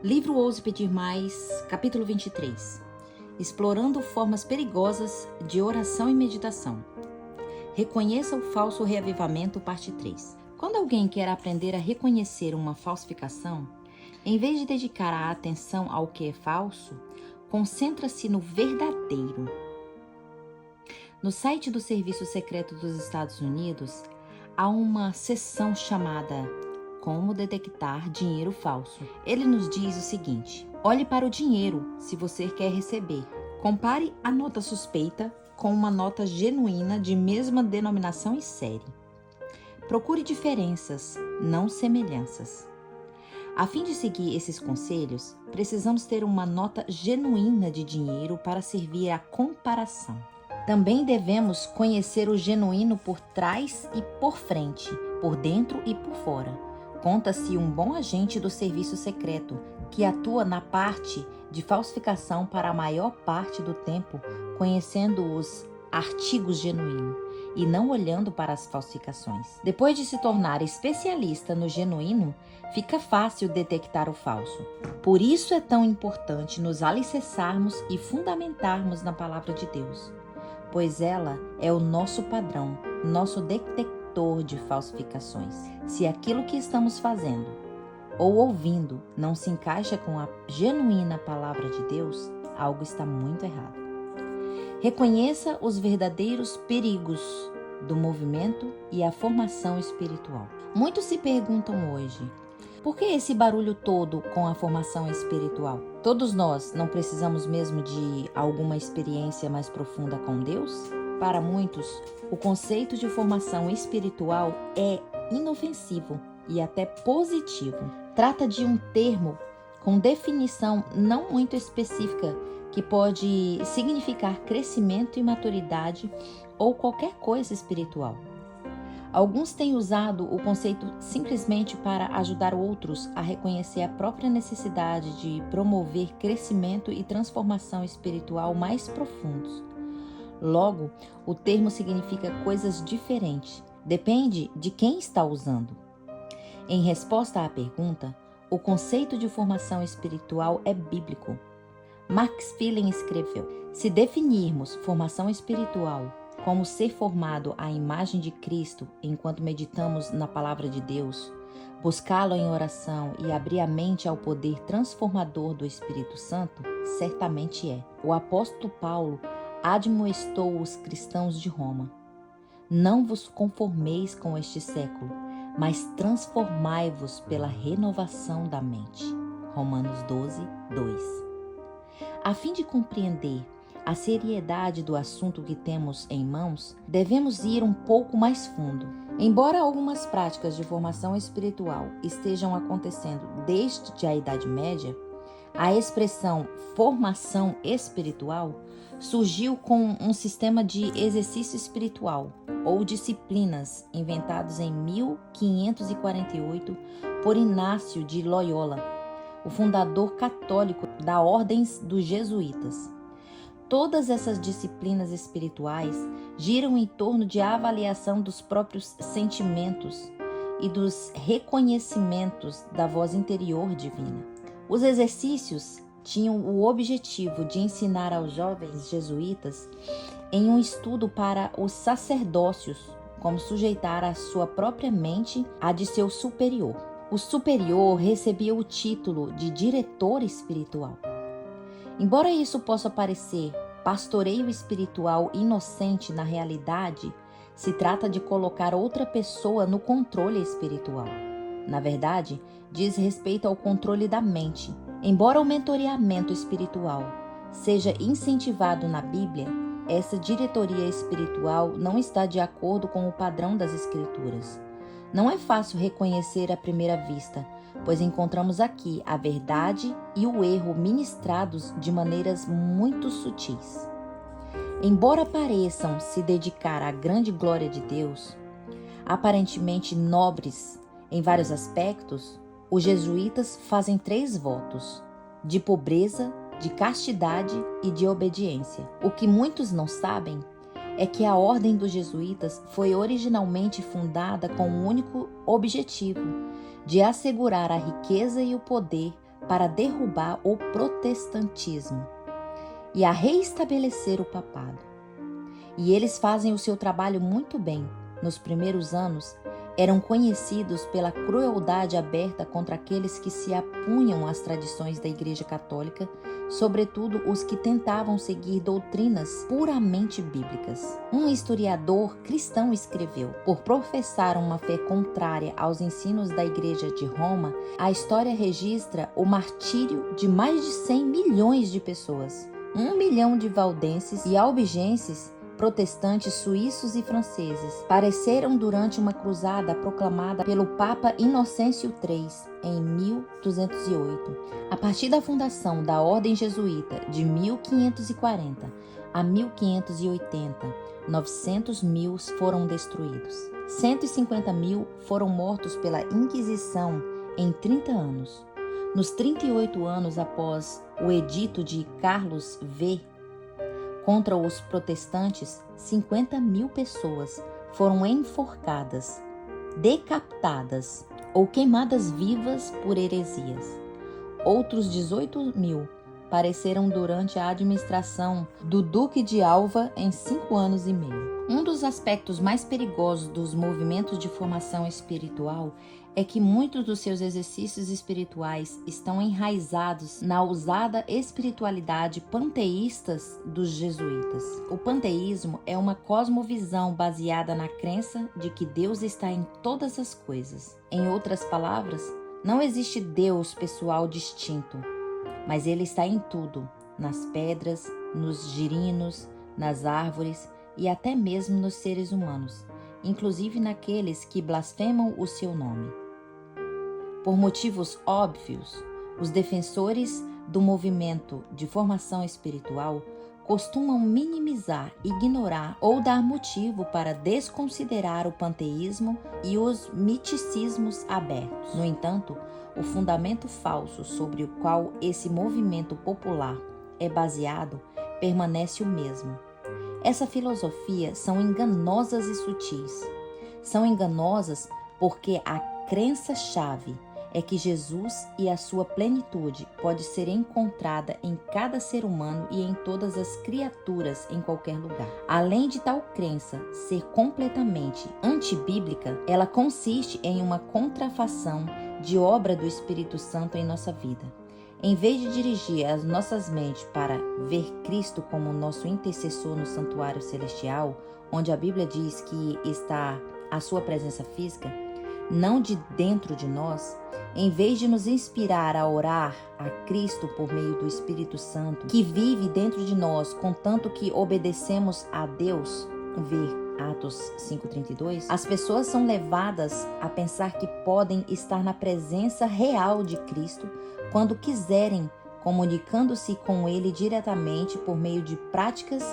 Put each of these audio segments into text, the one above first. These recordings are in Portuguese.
Livro Ouse Pedir Mais, capítulo 23. Explorando formas perigosas de oração e meditação. Reconheça o falso reavivamento, parte 3. Quando alguém quer aprender a reconhecer uma falsificação, em vez de dedicar a atenção ao que é falso, concentra-se no verdadeiro. No site do Serviço Secreto dos Estados Unidos, há uma seção chamada Como Detectar Dinheiro Falso. Ele nos diz o seguinte: olhe para o dinheiro se você quer receber. Compare a nota suspeita com uma nota genuína de mesma denominação e série. Procure diferenças, não semelhanças. A fim de seguir esses conselhos, precisamos ter uma nota genuína de dinheiro para servir à comparação. Também devemos conhecer o genuíno por trás e por frente, por dentro e por fora. Conta-se um bom agente do serviço secreto que atua na parte de falsificação para a maior parte do tempo, conhecendo os artigos genuínos e não olhando para as falsificações. Depois de se tornar especialista no genuíno, fica fácil detectar o falso. Por isso é tão importante nos alicerçarmos e fundamentarmos na palavra de Deus, pois ela é o nosso padrão, nosso detector de falsificações. Se aquilo que estamos fazendo ou ouvindo não se encaixa com a genuína palavra de Deus, algo está muito errado. Reconheça os verdadeiros perigos do movimento e a formação espiritual. Muitos se perguntam hoje: por que esse barulho todo com a formação espiritual? Todos nós não precisamos mesmo de alguma experiência mais profunda com Deus? Para muitos, o conceito de formação espiritual é inofensivo e até positivo. Trata de um termo com definição não muito específica que pode significar crescimento e maturidade ou qualquer coisa espiritual. Alguns têm usado o conceito simplesmente para ajudar outros a reconhecer a própria necessidade de promover crescimento e transformação espiritual mais profundos. Logo, o termo significa coisas diferentes. Depende de quem está usando. Em resposta à pergunta, o conceito de formação espiritual é bíblico. Max Fillen escreveu: se definirmos formação espiritual como ser formado à imagem de Cristo enquanto meditamos na palavra de Deus, buscá-lo em oração e abrir a mente ao poder transformador do Espírito Santo, certamente é. O apóstolo Paulo admoestou os cristãos de Roma: não vos conformeis com este século, mas transformai-vos pela renovação da mente. Romanos 12, 2. A fim de compreender a seriedade do assunto que temos em mãos, devemos ir um pouco mais fundo. Embora algumas práticas de formação espiritual estejam acontecendo desde a Idade Média, a expressão formação espiritual surgiu com um sistema de exercício espiritual ou disciplinas inventados em 1548 por Inácio de Loyola, o fundador católico da Ordem dos Jesuítas. Todas essas disciplinas espirituais giram em torno de avaliação dos próprios sentimentos e dos reconhecimentos da voz interior divina. Os exercícios tinham o objetivo de ensinar aos jovens jesuítas em um estudo para os sacerdócios como sujeitar a sua própria mente à de seu superior. O superior recebia o título de diretor espiritual. Embora isso possa parecer pastoreio espiritual inocente, na realidade, se trata de colocar outra pessoa no controle espiritual. Na verdade, diz respeito ao controle da mente. Embora o mentoreamento espiritual seja incentivado na Bíblia, essa diretoria espiritual não está de acordo com o padrão das Escrituras. Não é fácil reconhecer à primeira vista, pois encontramos aqui a verdade e o erro ministrados de maneiras muito sutis. Embora pareçam se dedicar à grande glória de Deus, aparentemente nobres em vários aspectos, os jesuítas fazem 3 votos: de pobreza, de castidade e de obediência. O que muitos não sabem é que a Ordem dos Jesuítas foi originalmente fundada com o único objetivo de assegurar a riqueza e o poder para derrubar o protestantismo e a reestabelecer o papado. E eles fazem o seu trabalho muito bem. Nos primeiros anos, eram conhecidos pela crueldade aberta contra aqueles que se apunham às tradições da Igreja Católica, sobretudo os que tentavam seguir doutrinas puramente bíblicas. Um historiador cristão escreveu: por professar uma fé contrária aos ensinos da Igreja de Roma, a história registra o martírio de mais de 100 milhões de pessoas. 1 milhão de valdenses e albigenses, protestantes suíços e franceses, pereceram durante uma cruzada proclamada pelo Papa Inocêncio III em 1208. A partir da fundação da Ordem Jesuíta de 1540 a 1580, 900 mil foram destruídos. 150 mil foram mortos pela Inquisição em 30 anos. Nos 38 anos após o edito de Carlos V, contra os protestantes, 50 mil pessoas foram enforcadas, decapitadas ou queimadas vivas por heresias. Outros 18 mil pereceram durante a administração do Duque de Alva em 5 anos e meio. Um dos aspectos mais perigosos dos movimentos de formação espiritual é que muitos dos seus exercícios espirituais estão enraizados na ousada espiritualidade panteístas dos jesuítas. O panteísmo é uma cosmovisão baseada na crença de que Deus está em todas as coisas. Em outras palavras, não existe Deus pessoal distinto, mas Ele está em tudo, nas pedras, nos girinos, nas árvores e até mesmo nos seres humanos, inclusive naqueles que blasfemam o seu nome. Por motivos óbvios, os defensores do movimento de formação espiritual costumam minimizar, ignorar ou dar motivo para desconsiderar o panteísmo e os miticismos abertos. No entanto, o fundamento falso sobre o qual esse movimento popular é baseado permanece o mesmo. Essa filosofia são enganosas e sutis. São enganosas porque a crença-chave é que Jesus e a sua plenitude pode ser encontrada em cada ser humano e em todas as criaturas em qualquer lugar. Além de tal crença ser completamente antibíblica, ela consiste em uma contrafação de obra do Espírito Santo em nossa vida. Em vez de dirigir as nossas mentes para ver Cristo como nosso intercessor no santuário celestial, onde a Bíblia diz que está a sua presença física, não de dentro de nós, em vez de nos inspirar a orar a Cristo por meio do Espírito Santo, que vive dentro de nós, contanto que obedecemos a Deus, ver Atos 5:32, as pessoas são levadas a pensar que podem estar na presença real de Cristo quando quiserem, comunicando-se com Ele diretamente por meio de práticas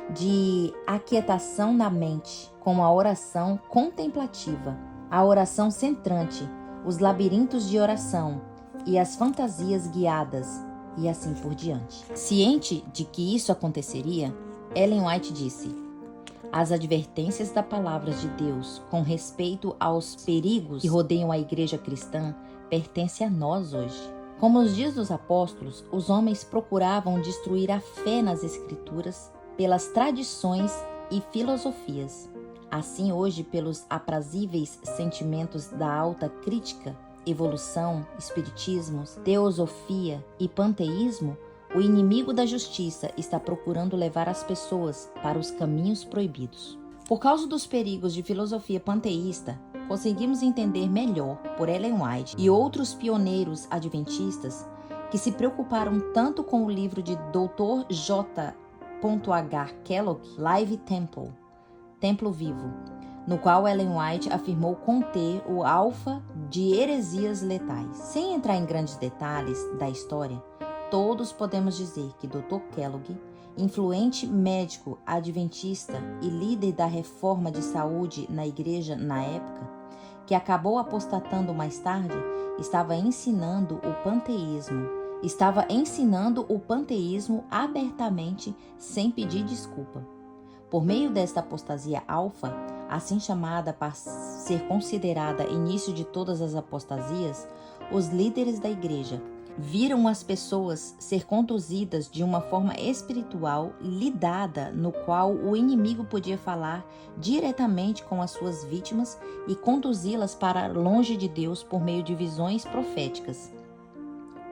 de aquietação na mente, como a oração contemplativa, a oração centrante, os labirintos de oração e as fantasias guiadas, e assim por diante. Ciente de que isso aconteceria, Ellen White disse: as advertências da palavra de Deus com respeito aos perigos que rodeiam a igreja cristã pertencem a nós hoje. Como nos dias dos apóstolos, os homens procuravam destruir a fé nas escrituras pelas tradições e filosofias. Assim, hoje, pelos aprazíveis sentimentos da alta crítica, evolução, espiritismo, teosofia e panteísmo, o inimigo da justiça está procurando levar as pessoas para os caminhos proibidos. Por causa dos perigos de filosofia panteísta, conseguimos entender melhor por Ellen White e outros pioneiros adventistas que se preocuparam tanto com o livro de Dr. J. H. Kellogg, Live Temple, Templo Vivo, no qual Ellen White afirmou conter o alfa de heresias letais. Sem entrar em grandes detalhes da história, todos podemos dizer que Dr. Kellogg, influente médico adventista e líder da reforma de saúde na igreja na época, que acabou apostatando mais tarde, estava ensinando o panteísmo abertamente, sem pedir desculpa. Por meio desta apostasia alfa, assim chamada para ser considerada início de todas as apostasias, os líderes da igreja Viram as pessoas ser conduzidas de uma forma espiritual lidada, no qual o inimigo podia falar diretamente com as suas vítimas e conduzi-las para longe de Deus por meio de visões proféticas.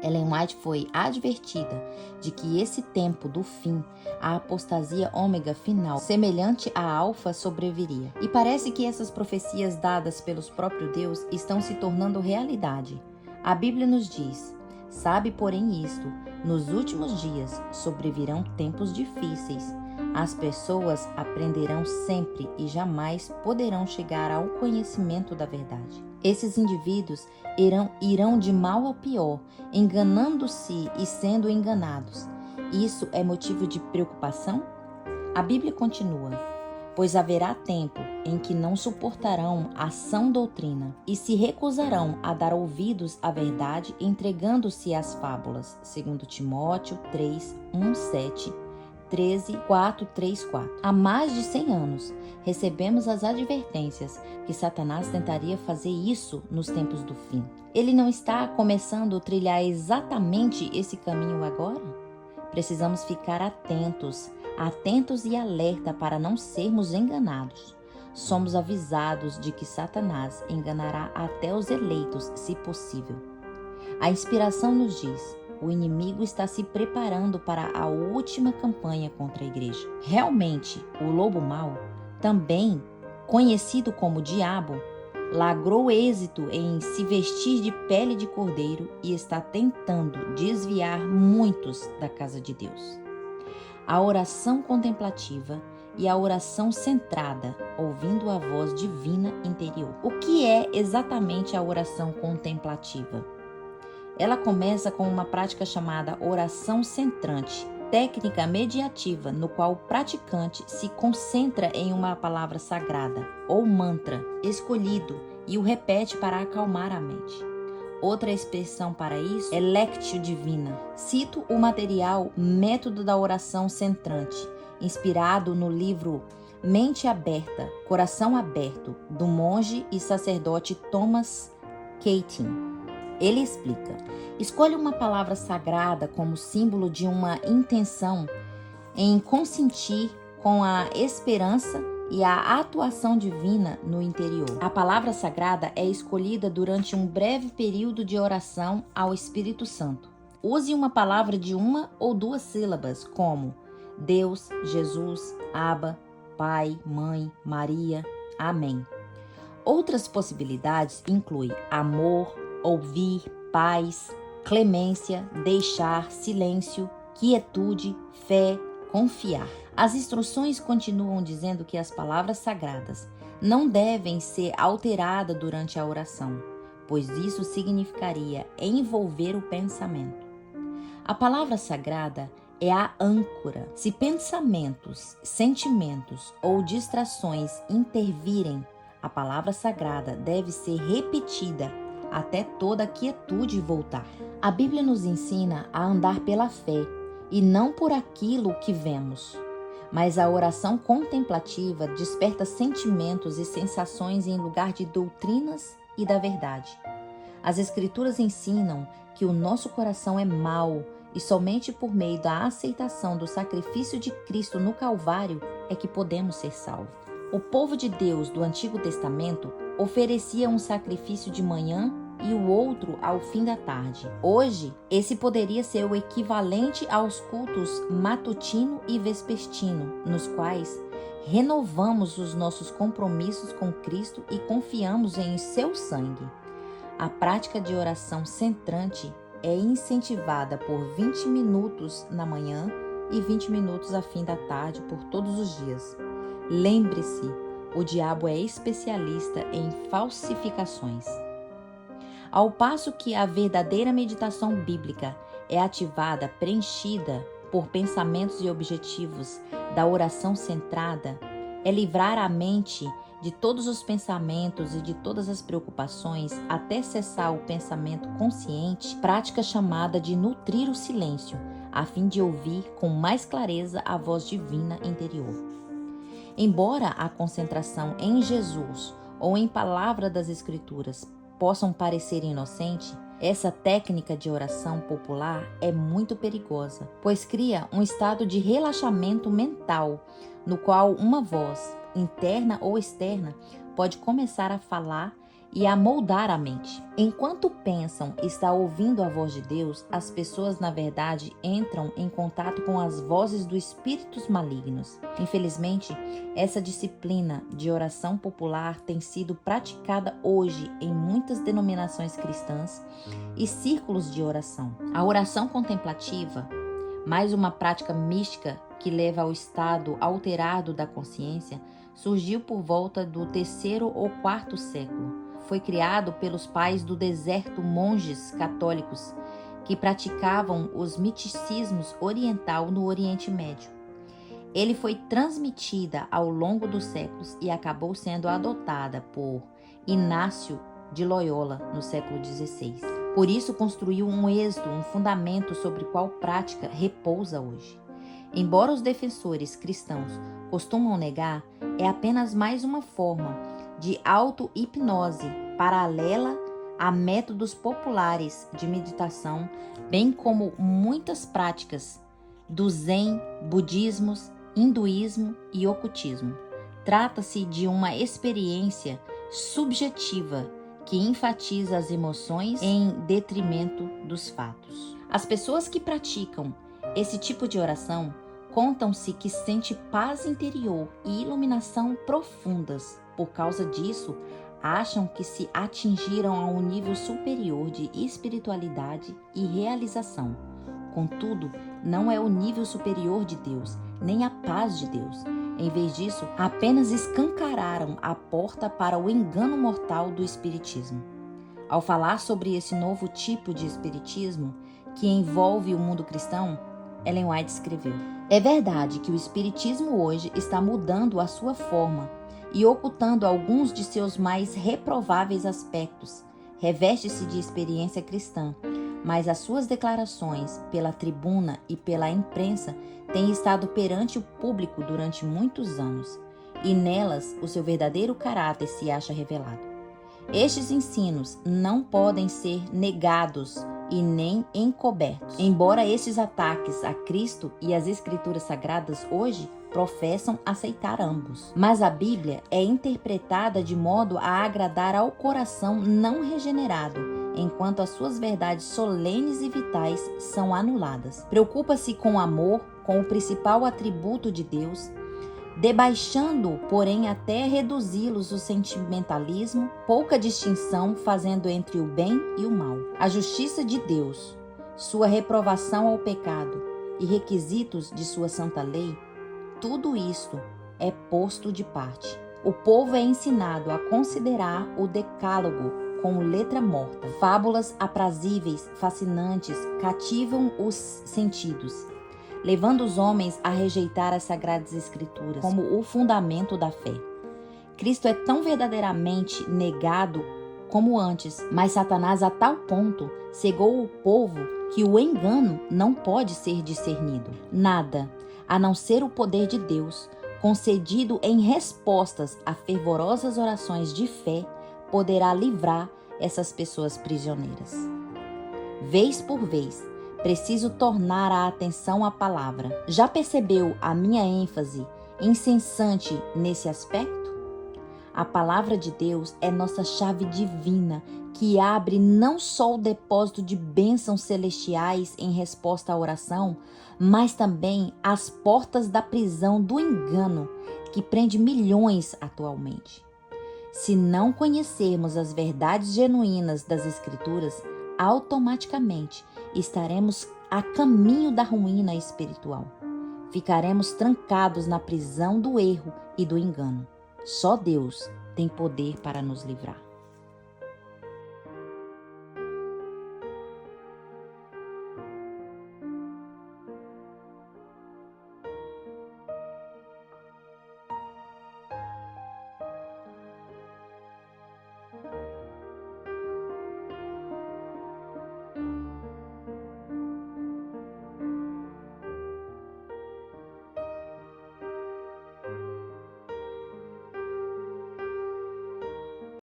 Ellen White foi advertida de que esse tempo do fim, a apostasia ômega final, semelhante à alfa, sobreviria. E parece que essas profecias dadas pelos próprios Deus estão se tornando realidade. A Bíblia nos diz: sabe, porém, isto, nos últimos dias sobrevirão tempos difíceis. As pessoas aprenderão sempre e jamais poderão chegar ao conhecimento da verdade. Esses indivíduos irão de mal a pior, enganando-se e sendo enganados. Isso é motivo de preocupação? A Bíblia continua: pois haverá tempo em que não suportarão a sã doutrina e se recusarão a dar ouvidos à verdade, entregando-se às fábulas. 2 Timóteo 3, 1, 7, 13, 4, 3, 4. Há mais de 100 anos, recebemos as advertências que Satanás tentaria fazer isso nos tempos do fim. Ele não está começando a trilhar exatamente esse caminho agora? Precisamos ficar atentos e alerta para não sermos enganados. Somos avisados de que Satanás enganará até os eleitos, se possível. A inspiração nos diz: o inimigo está se preparando para a última campanha contra a igreja. Realmente, o lobo mau, também conhecido como diabo, logrou êxito em se vestir de pele de cordeiro e está tentando desviar muitos da casa de Deus. A oração contemplativa e a oração centrada, ouvindo a voz divina interior. O que é exatamente a oração contemplativa? Ela começa com uma prática chamada oração centrante, técnica mediativa no qual o praticante se concentra em uma palavra sagrada ou mantra escolhido e o repete para acalmar a mente. Outra expressão para isso é lectio divina. Cito o material Método da Oração Centrante, inspirado no livro Mente Aberta, Coração Aberto, do monge e sacerdote Thomas Keating. Ele explica: escolha uma palavra sagrada como símbolo de uma intenção em consentir com a esperança e a atuação divina no interior. A palavra sagrada é escolhida durante um breve período de oração ao Espírito Santo. Use uma palavra de uma ou duas sílabas, como Deus, Jesus, Abba, Pai, Mãe, Maria, Amém. Outras possibilidades incluem amor, ouvir, paz, clemência, deixar, silêncio, quietude, fé, confiar. As instruções continuam dizendo que as palavras sagradas não devem ser alteradas durante a oração, pois isso significaria envolver o pensamento. A palavra sagrada é a âncora. Se pensamentos, sentimentos ou distrações intervirem, a palavra sagrada deve ser repetida até toda a quietude voltar. A Bíblia nos ensina a andar pela fé e não por aquilo que vemos. Mas a oração contemplativa desperta sentimentos e sensações em lugar de doutrinas e da verdade. As Escrituras ensinam que o nosso coração é mau e somente por meio da aceitação do sacrifício de Cristo no Calvário é que podemos ser salvos. O povo de Deus do Antigo Testamento oferecia um sacrifício de manhã e o outro ao fim da tarde. Hoje, esse poderia ser o equivalente aos cultos matutino e vespertino, nos quais renovamos os nossos compromissos com Cristo e confiamos em seu sangue. A prática de oração centrante é incentivada por 20 minutos na manhã e 20 minutos a fim da tarde por todos os dias. Lembre-se, o diabo é especialista em falsificações. Ao passo que a verdadeira meditação bíblica é ativada, preenchida por pensamentos e objetivos da oração centrada, é livrar a mente de todos os pensamentos e de todas as preocupações até cessar o pensamento consciente, prática chamada de nutrir o silêncio, a fim de ouvir com mais clareza a voz divina interior. Embora a concentração em Jesus ou em palavra das Escrituras possam parecer inocente, Essa técnica de oração popular é muito perigosa, pois cria um estado de relaxamento mental, no qual uma voz, interna ou externa, pode começar a falar e a moldar a mente. Enquanto pensam estar ouvindo a voz de Deus, as pessoas, na verdade, entram em contato com as vozes dos espíritos malignos. Infelizmente, essa disciplina de oração popular tem sido praticada hoje em muitas denominações cristãs e círculos de oração. A oração contemplativa, mais uma prática mística que leva ao estado alterado da consciência, surgiu por volta do 3º ou 4º século. Foi criado pelos pais do deserto, monges católicos que praticavam os misticismos oriental no Oriente Médio. Ele foi transmitida ao longo dos séculos e acabou sendo adotada por Inácio de Loyola no século XVI. Por isso construiu um êxito, um fundamento sobre o qual prática repousa hoje. Embora os defensores cristãos costumam negar, é apenas mais uma forma de auto-hipnose paralela a métodos populares de meditação, bem como muitas práticas do Zen, budismos, hinduísmo e ocultismo. Trata-se de uma experiência subjetiva que enfatiza as emoções em detrimento dos fatos. As pessoas que praticam esse tipo de oração contam-se que sente paz interior e iluminação profundas. Por causa disso, acham que se atingiram a um nível superior de espiritualidade e realização. Contudo, não é o nível superior de Deus, nem a paz de Deus. Em vez disso, apenas escancararam a porta para o engano mortal do espiritismo. Ao falar sobre esse novo tipo de espiritismo que envolve o mundo cristão, Ellen White escreveu: "É verdade que o espiritismo hoje está mudando a sua forma e ocultando alguns de seus mais reprováveis aspectos. Reveste-se de experiência cristã, mas as suas declarações pela tribuna e pela imprensa têm estado perante o público durante muitos anos, e nelas o seu verdadeiro caráter se acha revelado. Estes ensinos não podem ser negados e nem encobertos. Embora estes ataques a Cristo e as Escrituras Sagradas hoje professam aceitar ambos. Mas a Bíblia é interpretada de modo a agradar ao coração não regenerado, enquanto as suas verdades solenes e vitais são anuladas. Preocupa-se com o amor, com o principal atributo de Deus, debaixando, porém, até reduzi-los o sentimentalismo, pouca distinção fazendo entre o bem e o mal. A justiça de Deus, sua reprovação ao pecado e requisitos de sua santa lei, tudo isto é posto de parte. O povo é ensinado a considerar o decálogo como letra morta. Fábulas aprazíveis, fascinantes, cativam os sentidos, levando os homens a rejeitar as Sagradas Escrituras como o fundamento da fé. Cristo é tão verdadeiramente negado como antes, mas Satanás a tal ponto cegou o povo que o engano não pode ser discernido. Nada, a não ser o poder de Deus, concedido em respostas a fervorosas orações de fé, poderá livrar essas pessoas prisioneiras. Vez por vez, preciso tornar a atenção à palavra. Já percebeu a minha ênfase incessante nesse aspecto? A palavra de Deus é nossa chave divina que abre não só o depósito de bênçãos celestiais em resposta à oração, mas também as portas da prisão do engano que prende milhões atualmente. Se não conhecermos as verdades genuínas das Escrituras, automaticamente estaremos a caminho da ruína espiritual. Ficaremos trancados na prisão do erro e do engano. Só Deus tem poder para nos livrar.